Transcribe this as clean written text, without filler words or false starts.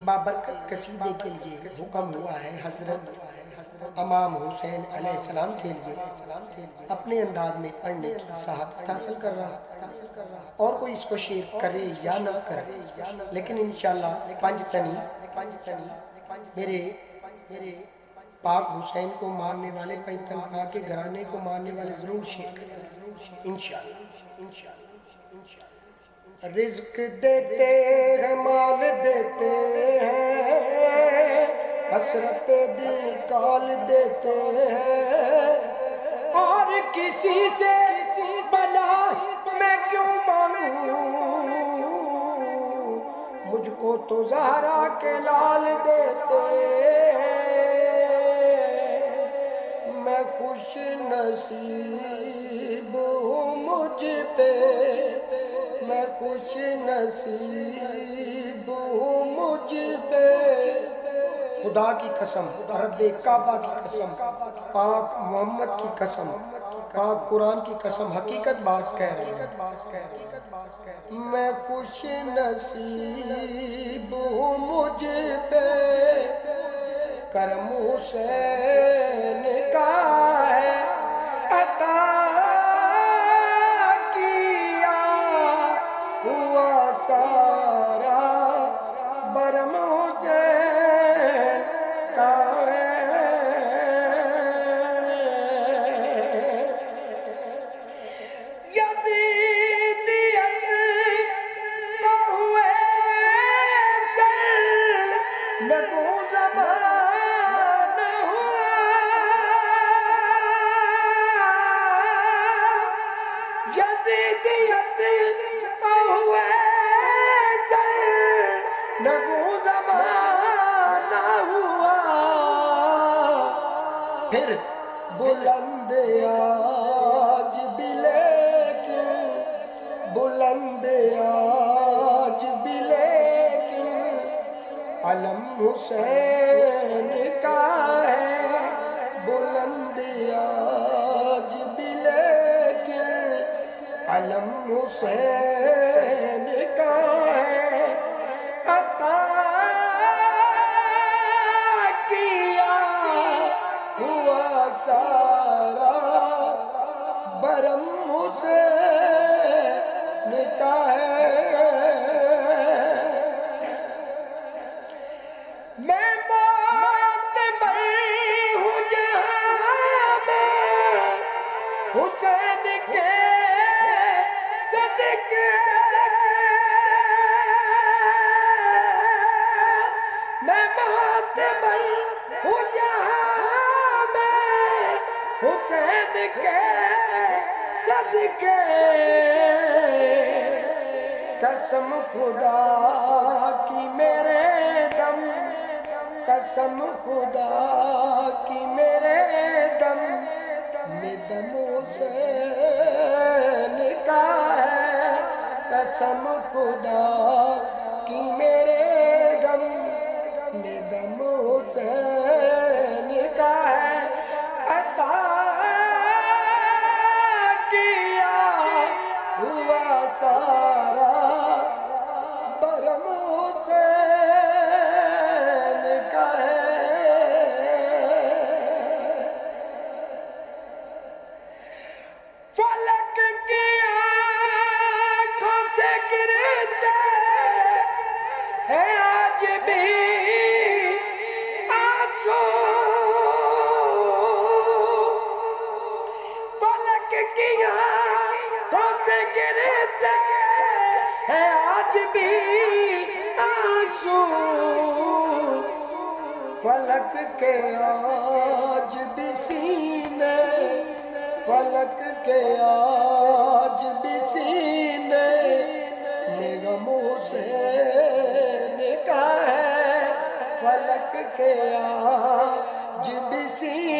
بابرکت قصیدے کے لیے حکم ہوا ہے حضرت امام حسین علیہ السلام کے لیے اپنے انداز میں پڑھنے کی سعادت حاصل کر رہا اور کوئی اس کو شیئر کرے یا نہ کرے، لیکن انشاءاللہ پنج تنی میرے پاک حسین کو ماننے والے، پنجتن پاک کے گھرانے کو ماننے والے ضرور شیئر کریں انشاءاللہ۔ رزق دیتے ہیں، مال دیتے ہیں، حسرت دل کال دیتے ہیں، اور کسی سے بلا میں کیوں مانگوں، مجھ کو تو زہرا کے لال دیتے ہیں، میں خوش نصیب ہوں مجھ پہ، میں خوش نصیب ہوں مجھ پہ، خدا کی قسم، رب کعبہ کی قسم، پاک محمد کی قسم، پاک قرآن کی قسم، حقیقت بات کہہ رہے ہیں، میں خوش نصیب ہوں مجھ پہ، کرم حسین کا ہے عطا کیا ہوا سارا، برم حسین کا ہے، یزیدیت کو ہوئے سر، نگو زمانہ ہوا، یزیدیت کو ہوئے سر، نگو زمانہ ہوا، پھر بلند آج بھی لیکن، بلند آج بھی لیکن، علم حسین کا ہے، بلند آج بھی لیکن، علم حسین کا ہے، عطا کیا ہوا سارا، برم حسین کا ہے، میں معتبر ہوں جہاں میں حسین کے صدقے، میں معتبر ہوں جہاں میں حسین کے صدقے، قسم خدا کی میرے دم، قسم خدا کی میرے دم میں دم حسین کا ہے، قسم خدا کی میرے دم میں دم حسین کا ہے، عطا کیا ہوا سارا، برم حسین کا ہے، فلک کی آنکھوں سے گرتے ہیں آج بھی آنسو، فلک کی آنکھوں سے گرتے ہیں آج بھی آنسو، فلک کے آج بھی سینے، فلک کے آج بھی سینے میں غم حسین کا ہے، فلک کے آج بھی سینے